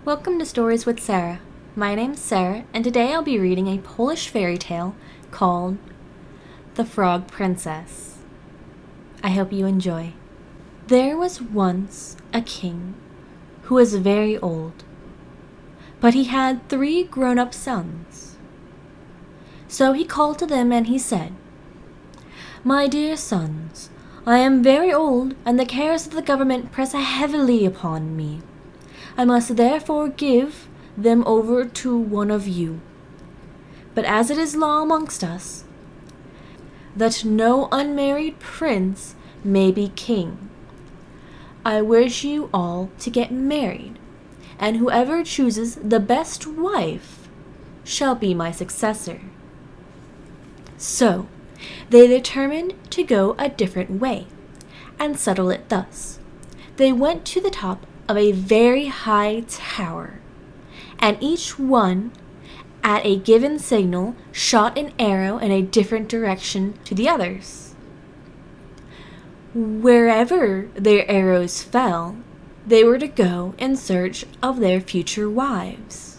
Welcome to Stories with Sarah. My name's Sarah, and today I'll be reading a Polish fairy tale called The Frog Princess. I hope you enjoy. There was once a king who was very old, but he had 3 grown-up sons. So he called to them and he said, "My dear sons, I am very old, and the cares of the government press heavily upon me. I must therefore give them over to one of you. But as it is law amongst us that no unmarried prince may be king, I wish you all to get married, and whoever chooses the best wife shall be my successor." So they determined to go a different way, and settle it thus. They went to the top of a very high tower, and each one, at a given signal, shot an arrow in a different direction to the others. Wherever their arrows fell, they were to go in search of their future wives.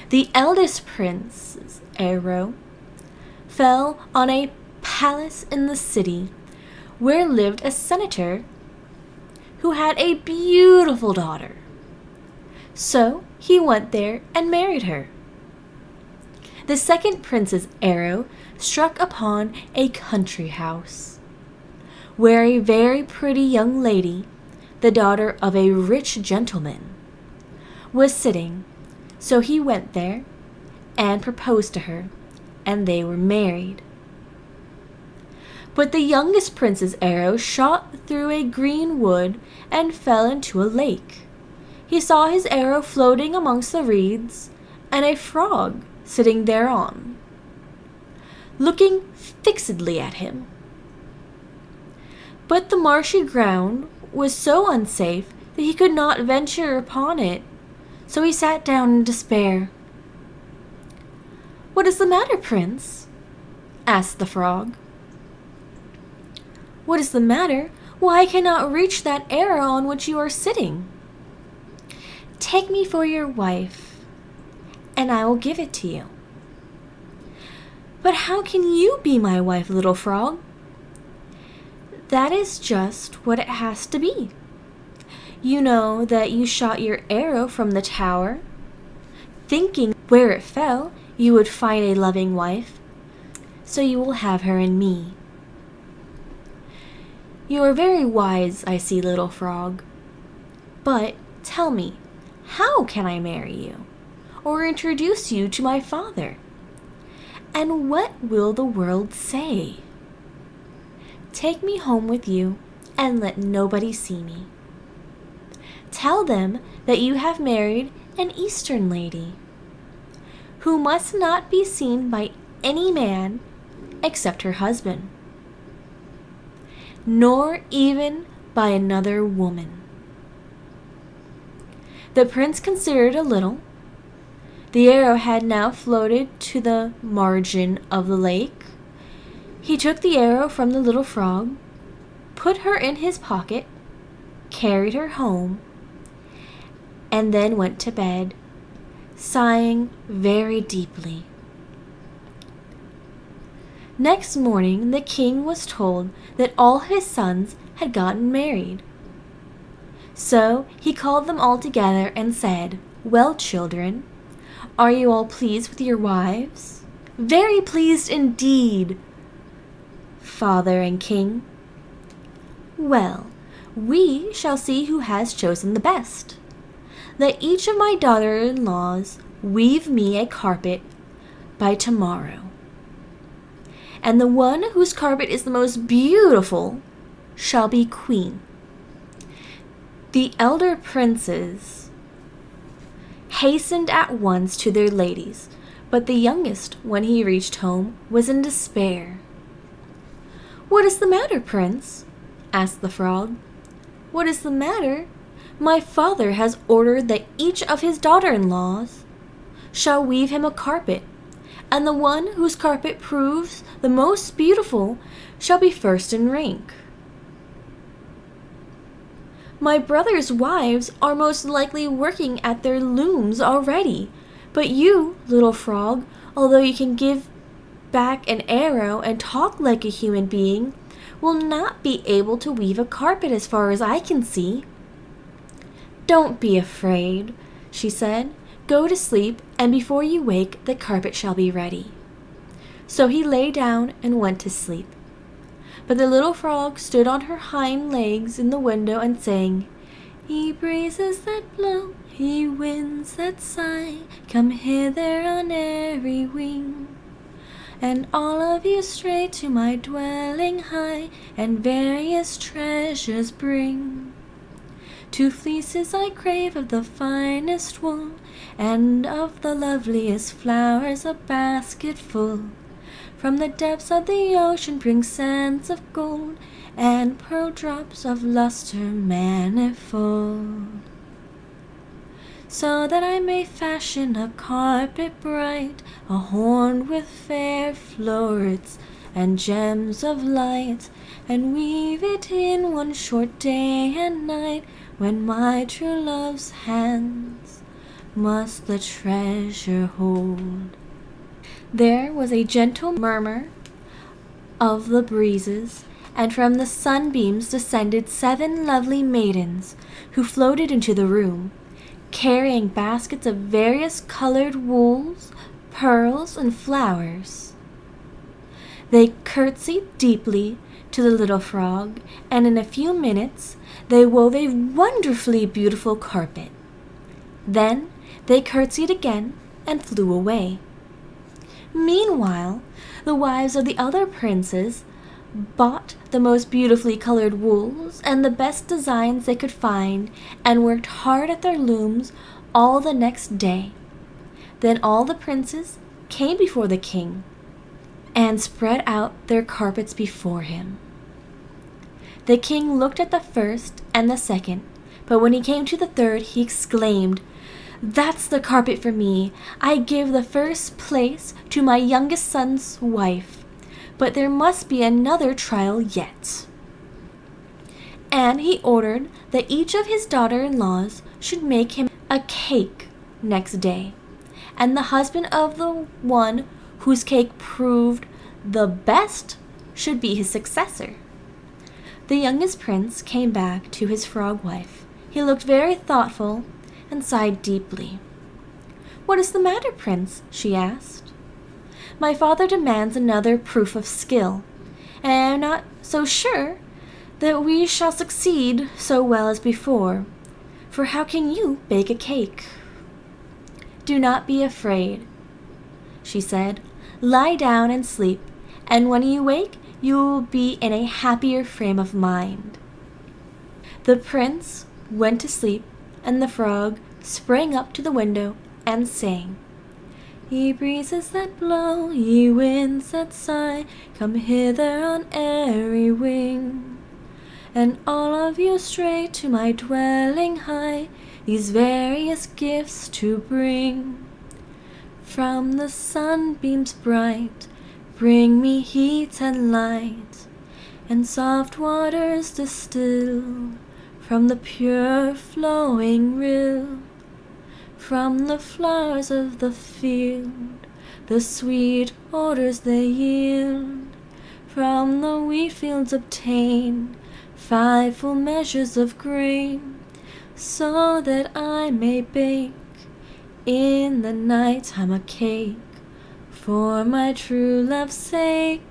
The eldest prince's arrow fell on a palace in the city where lived a senator who had a beautiful daughter. So he went there and married her. The second prince's arrow struck upon a country house where a very pretty young lady, the daughter of a rich gentleman, was sitting. So he went there and proposed to her, and they were married. But the youngest prince's arrow shot through a green wood and fell into a lake. He saw his arrow floating amongst the reeds, and a frog sitting thereon, looking fixedly at him. But the marshy ground was so unsafe that he could not venture upon it, so he sat down in despair. "What is the matter, Prince?" asked the frog. "What is the matter? Why, I cannot reach that arrow on which you are sitting." "Take me for your wife, and I will give it to you." "But how can you be my wife, little frog?" "That is just what it has to be. You know that you shot your arrow from the tower, thinking where it fell you would find a loving wife, so you will have her in me." "You are very wise, I see, little frog. But tell me, how can I marry you, or introduce you to my father? And what will the world say? Take me home with you, and let nobody see me. Tell them that you have married an Eastern lady, who must not be seen by any man except her husband, nor even by another woman." The prince considered a little. The arrow had now floated to the margin of the lake. He took the arrow from the little frog, put her in his pocket, carried her home, and then went to bed, sighing very deeply. Next morning the king was told that all his sons had gotten married. So he called them all together and said, "Well, children, are you all pleased with your wives?" "Very pleased indeed, Father and King." "Well, we shall see who has chosen the best. Let each of my daughter-in-laws weave me a carpet by tomorrow, and the one whose carpet is the most beautiful shall be queen." The elder princes hastened at once to their ladies, but the youngest, when he reached home, was in despair. "What is the matter, Prince?" asked the frog. "What is the matter? My father has ordered that each of his daughter-in-laws shall weave him a carpet, and the one whose carpet proves the most beautiful shall be first in rank." My brother's wives are most likely working at their looms already. But you, little frog, although you can give back an arrow and talk like a human being, will not be able to weave a carpet as far as I can see." "Don't be afraid," she said. "Go to sleep, and before you wake, the carpet shall be ready." So he lay down and went to sleep. But the little frog stood on her hind legs in the window and sang, "Ye breezes that blow, ye winds that sigh, come hither on airy wing. And all of you straight to my dwelling high, and various treasures bring. 2 fleeces I crave of the finest wool, and of the loveliest flowers a basket full. From the depths of the ocean bring sands of gold, and pearl drops of luster manifold. So that I may fashion a carpet bright, adorned with fair florets and gems of light, and weave it in one short day and night, when my true love's hands must the treasure hold." There was a gentle murmur of the breezes, and from the sunbeams descended 7 lovely maidens, who floated into the room, carrying baskets of various colored wools, pearls, and flowers. They curtsied deeply to the little frog, and in a few minutes they wove a wonderfully beautiful carpet. Then they curtsied again and flew away. Meanwhile, the wives of the other princes bought the most beautifully colored wools and the best designs they could find, and worked hard at their looms all the next day. Then all the princes came before the king and spread out their carpets before him. The king looked at the first and the second, but when he came to the third, he exclaimed, "That's the carpet for me. I give the first place to my youngest son's wife. But there must be another trial yet." And he ordered that each of his daughter-in-laws should make him a cake next day, and the husband of the one whose cake proved the best should be his successor. The youngest prince came back to his frog wife. He looked very thoughtful and sighed deeply. "What is the matter, prince?" she asked. "My father demands another proof of skill, and I am not so sure that we shall succeed so well as before. For how can you bake a cake?" "Do not be afraid," she said. "Lie down and sleep, and when you wake, you will be in a happier frame of mind." The prince went to sleep, and the frog sprang up to the window and sang, "Ye breezes that blow, ye winds that sigh, come hither on airy wing. And all of you straight to my dwelling high, these various gifts to bring. From the sunbeams bright, bring me heat and light, and soft waters distill from the pure flowing rill. From the flowers of the field, the sweet odors they yield. From the wheat fields obtain 5 full measures of grain, so that I may bake in the night time a cake for my true love's sake."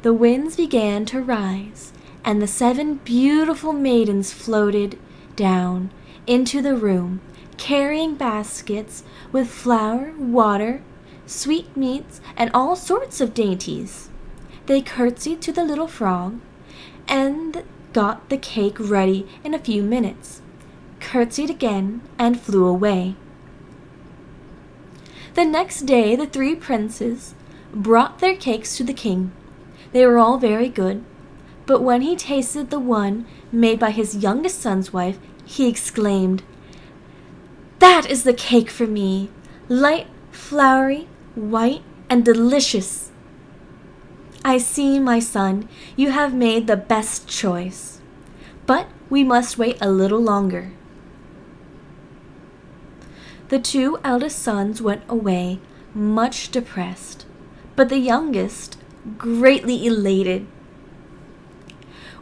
The winds began to rise, and the 7 beautiful maidens floated down into the room, carrying baskets with flour, water, sweetmeats, and all sorts of dainties. They curtsied to the little frog, and got the cake ready in a few minutes, curtsied again, and flew away. The next day the 3 princes brought their cakes to the king. They were all very good, but when he tasted the one made by his youngest son's wife, he exclaimed, "That is the cake for me, light, floury, white, and delicious. I see, my son, you have made the best choice. but we must wait a little longer." The 2 eldest sons went away much depressed, but the youngest greatly elated.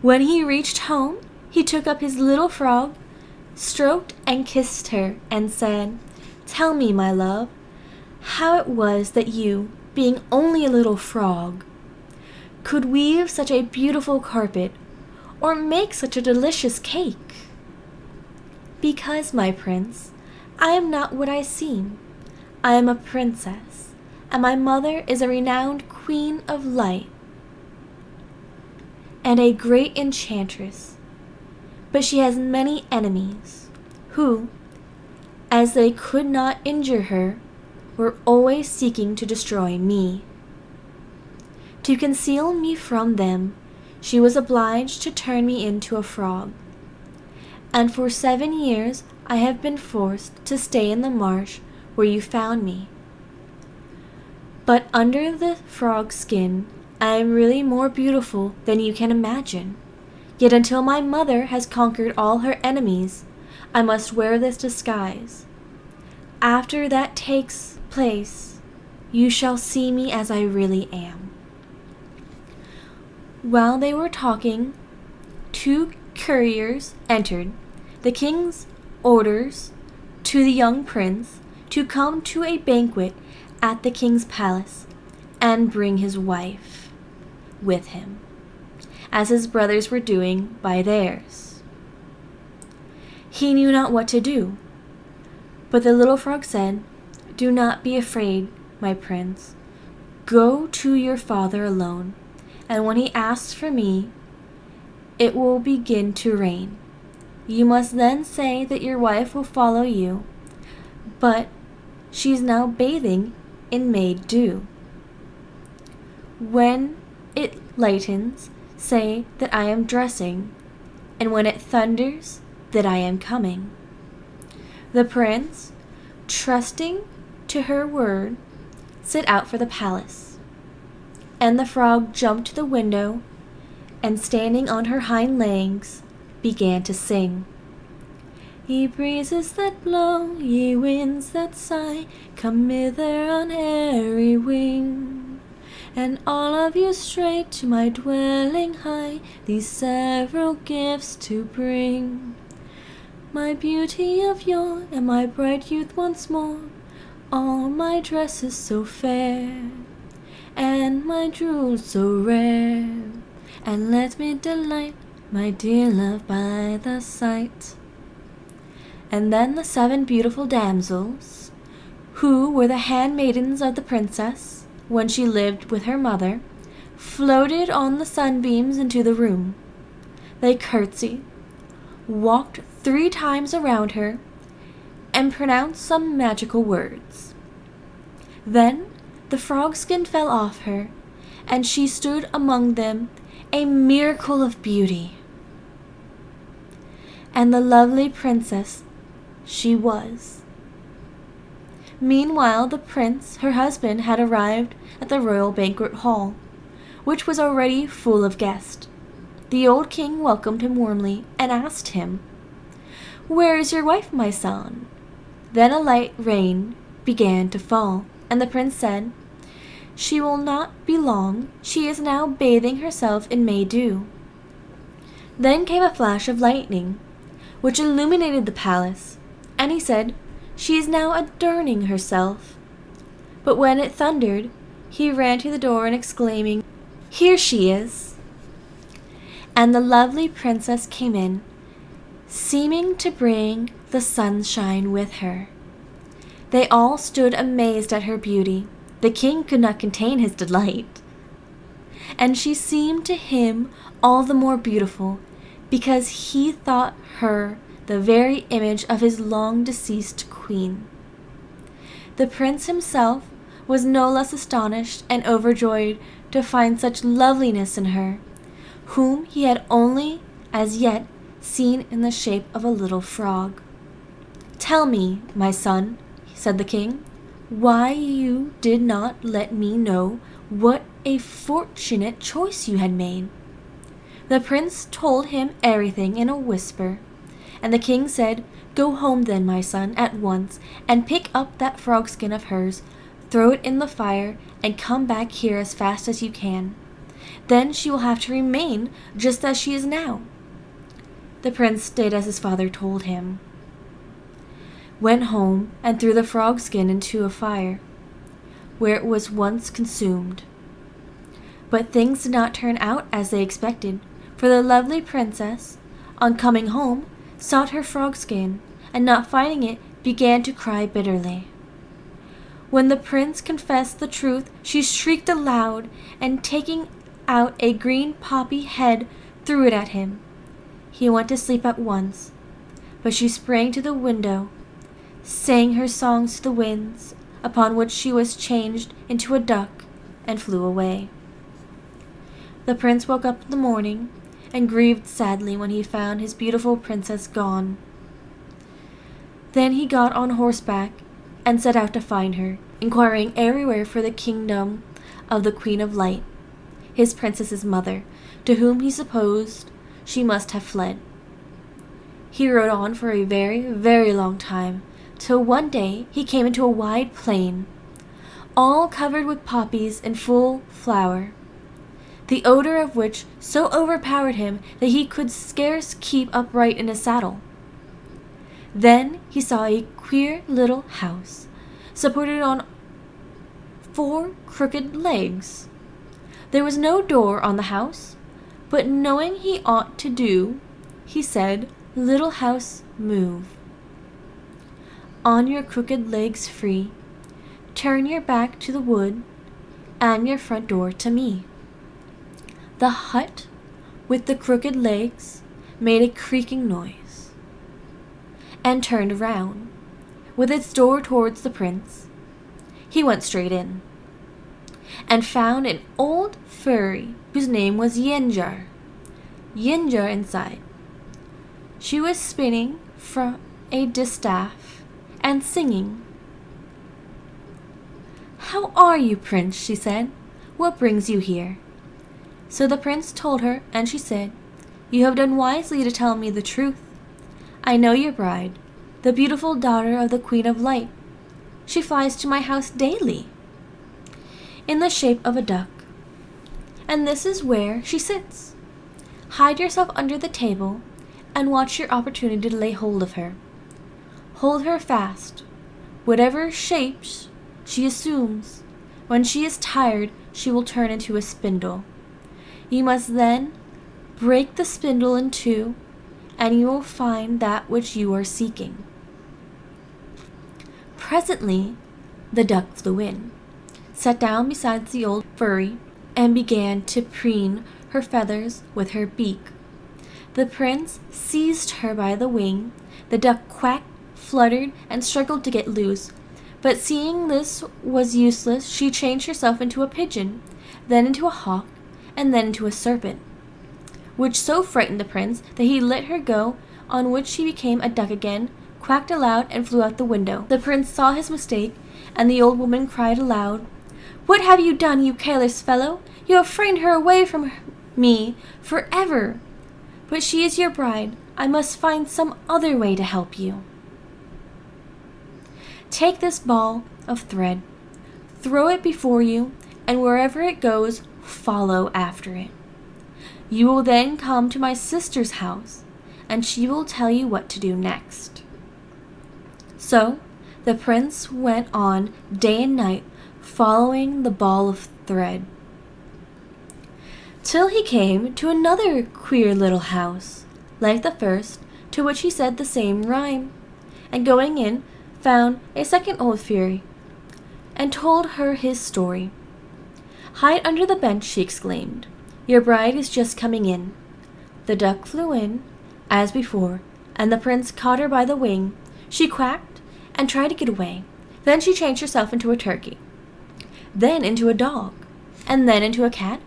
When he reached home, he took up his little frog, stroked and kissed her, and said, "Tell me, my love, how it was that you, being only a little frog, could weave such a beautiful carpet or make such a delicious cake?" "Because, my prince, I am not what I seem. I am a princess, and my mother is a renowned queen of light and a great enchantress, but she has many enemies, who, as they could not injure her, were always seeking to destroy me. To conceal me from them, she was obliged to turn me into a frog, and for 7 years I have been forced to stay in the marsh where you found me. But under the frog skin, I am really more beautiful than you can imagine. Yet until my mother has conquered all her enemies, I must wear this disguise. After that takes place, you shall see me as I really am." While they were talking, 2 couriers entered. The king's orders to the young prince to come to a banquet at the king's palace and bring his wife with him, as his brothers were doing by theirs. He knew not what to do, but the little frog said, "Do not be afraid, my prince. Go to your father alone, and when he asks for me, it will begin to rain. You must then say that your wife will follow you, but she is now bathing in May dew. When it lightens, say that I am dressing, and when it thunders, that I am coming." The prince, trusting to her word, set out for the palace, and the frog jumped to the window and, standing on her hind legs, began to sing. "Ye breezes that blow, ye winds that sigh, come hither on airy wing, and all of you straight to my dwelling high, these several gifts to bring. My beauty of yore, and my bright youth once more, all my dresses so fair, and my jewels so rare, and let me delight my dear love by the sight." And then the 7 beautiful damsels, who were the handmaidens of the princess when she lived with her mother, floated on the sunbeams into the room. They curtsied, walked 3 times around her, and pronounced some magical words. Then the frog skin fell off her, and she stood among them, a miracle of beauty. And the lovely princess she was. Meanwhile the prince, her husband, had arrived at the royal banquet hall, which was already full of guests. The old king welcomed him warmly and asked him, "Where is your wife, my son?" Then a light rain began to fall, and the prince said, "She will not be long. She is now bathing herself in May dew." Then came a flash of lightning, which illuminated the palace, and he said, "She is now adorning herself." But when it thundered, he ran to the door and exclaiming, "Here she is!" And the lovely princess came in, seeming to bring the sunshine with her. They all stood amazed at her beauty. The king could not contain his delight, and she seemed to him all the more beautiful because he thought her the very image of his long-deceased queen. The prince himself was no less astonished and overjoyed to find such loveliness in her, whom he had only as yet seen in the shape of a little frog. "Tell me, my son," said the king, "why you did not let me know what a fortunate choice you had made." The prince told him everything in a whisper, and the king said, "Go home then, my son, at once, and pick up that frog skin of hers, throw it in the fire, and come back here as fast as you can. Then she will have to remain just as she is now." The prince did as his father told him, went home and threw the frog skin into a fire, where it was once consumed. But things did not turn out as they expected, for the lovely princess, on coming home, sought her frog skin, and not finding it, began to cry bitterly. When the prince confessed the truth, she shrieked aloud, and taking out a green poppy head, threw it at him. He went to sleep at once, but she sprang to the window, sang her songs to the winds, upon which she was changed into a duck, and flew away. The prince woke up in the morning, and grieved sadly when he found his beautiful princess gone. Then he got on horseback, and set out to find her, inquiring everywhere for the kingdom of the Queen of Light, his princess's mother, to whom he supposed she must have fled. He rode on for a very, very long time, till one day he came into a wide plain, all covered with poppies in full flower, the odor of which so overpowered him that he could scarce keep upright in his saddle. Then he saw a queer little house, supported on 4 crooked legs. There was no door on the house, but knowing he ought to do, he said, "Little house, move. On your crooked legs free, turn your back to the wood, and your front door to me." The hut with the crooked legs made a creaking noise, and turned round, with its door towards the prince. He went straight in, and found an old fairy whose name was Yenjar inside. She was spinning from a distaff and singing. "How are you, prince?" she said. "What brings you here?" So the prince told her, and she said, "You have done wisely to tell me the truth. I know your bride, the beautiful daughter of the Queen of Light. She flies to my house daily, in the shape of a duck, and this is where she sits. Hide yourself under the table, and watch your opportunity to lay hold of her. Hold her fast, whatever shapes she assumes. When she is tired, she will turn into a spindle. You must then break the spindle in 2, and you will find that which you are seeking." Presently the duck flew in, sat down beside the old fairy, and began to preen her feathers with her beak. The prince seized her by the wing. The duck quacked, fluttered, and struggled to get loose, but seeing this was useless, she changed herself into a pigeon, then into a hawk, and then into a serpent, which so frightened the prince that he let her go, on which she became a duck again, quacked aloud, and flew out the window. The prince saw his mistake, and the old woman cried aloud, "What have you done, you careless fellow? You have frightened her away from me forever. But she is your bride. I must find some other way to help you. Take this ball of thread, throw it before you, and wherever it goes, follow after it. You will then come to my sister's house, and she will tell you what to do next." So the prince went on day and night, following the ball of thread, till he came to another queer little house, like the first, to which he said the same rhyme, and going in, found a second old fairy, and told her his story. "Hide under the bench," she exclaimed. "Your bride is just coming in." The duck flew in, as before, and the prince caught her by the wing. She quacked and tried to get away. Then she changed herself into a turkey, then into a dog, and then into a cat,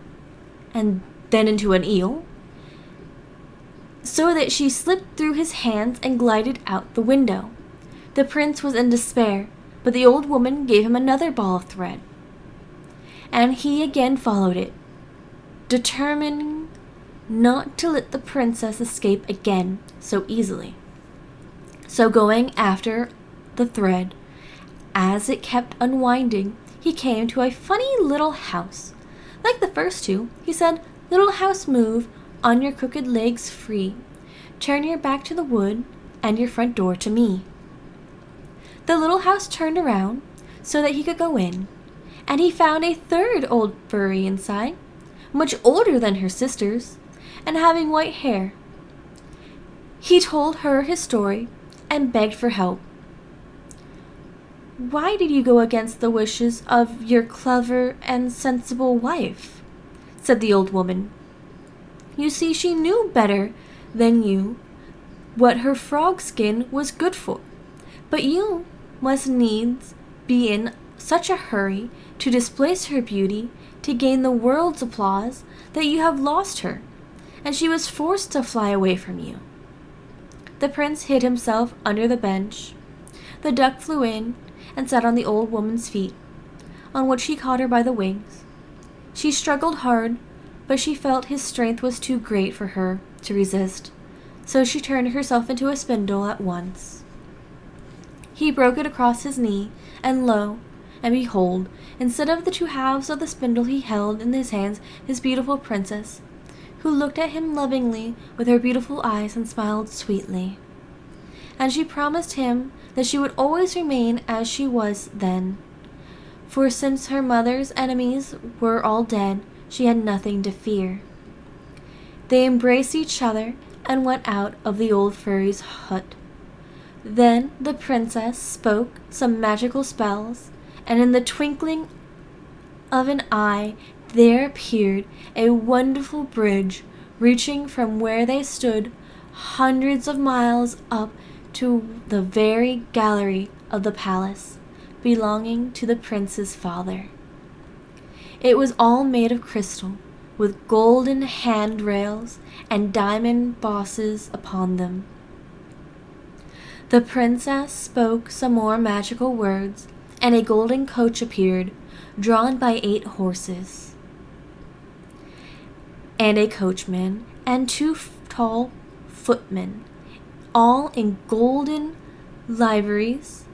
and then into an eel, so that she slipped through his hands and glided out the window. The prince was in despair, but the old woman gave him another ball of thread, and he again followed it, determining not to let the princess escape again so easily. So going after the thread, as it kept unwinding, he came to a funny little house. Like the first two, he said, "Little house, move on your crooked legs free. Turn your back to the wood and your front door to me." The little house turned around so that he could go in, and he found a third old fairy inside, much older than her sisters, and having white hair. He told her his story and begged for help. "Why did you go against the wishes of your clever and sensible wife?" said the old woman. "You see, she knew better than you what her frog skin was good for, but you must needs be in such a hurry to displace her beauty to gain the world's applause that you have lost her, and she was forced to fly away from you." The prince hid himself under the bench. The duck flew in and sat on the old woman's feet, on which he caught her by the wings. She struggled hard, but she felt his strength was too great for her to resist, so she turned herself into a spindle at once. He broke it across his knee, and lo, and behold, instead of the two halves of the spindle he held in his hands his beautiful princess, who looked at him lovingly with her beautiful eyes and smiled sweetly. And she promised him that she would always remain as she was then, for since her mother's enemies were all dead, she had nothing to fear. They embraced each other and went out of the old fairy's hut. Then the princess spoke some magical spells, and in the twinkling of an eye there appeared a wonderful bridge reaching from where they stood hundreds of miles up to the very gallery of the palace belonging to the prince's father. It was all made of crystal, with golden handrails and diamond bosses upon them. The princess spoke some more magical words, and a golden coach appeared, drawn by 8 horses, and a coachman, and 2 tall footmen, all in golden liveries,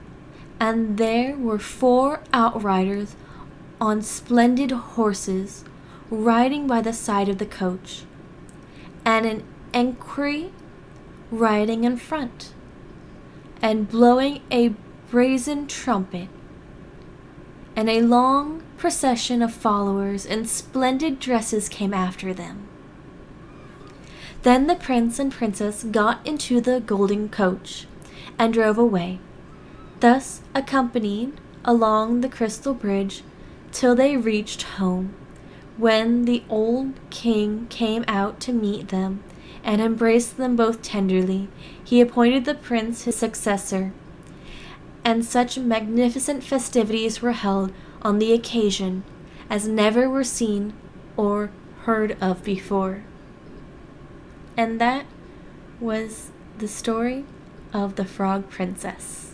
and there were 4 outriders on splendid horses, riding by the side of the coach, and an equerry riding in front, and blowing a brazen trumpet, and a long procession of followers in splendid dresses came after them. Then the prince and princess got into the golden coach and drove away, thus accompanied along the crystal bridge till they reached home, when the old king came out to meet them and embraced them both tenderly. He appointed the prince his successor, and such magnificent festivities were held on the occasion as never were seen or heard of before. And that was the story of the Frog Princess.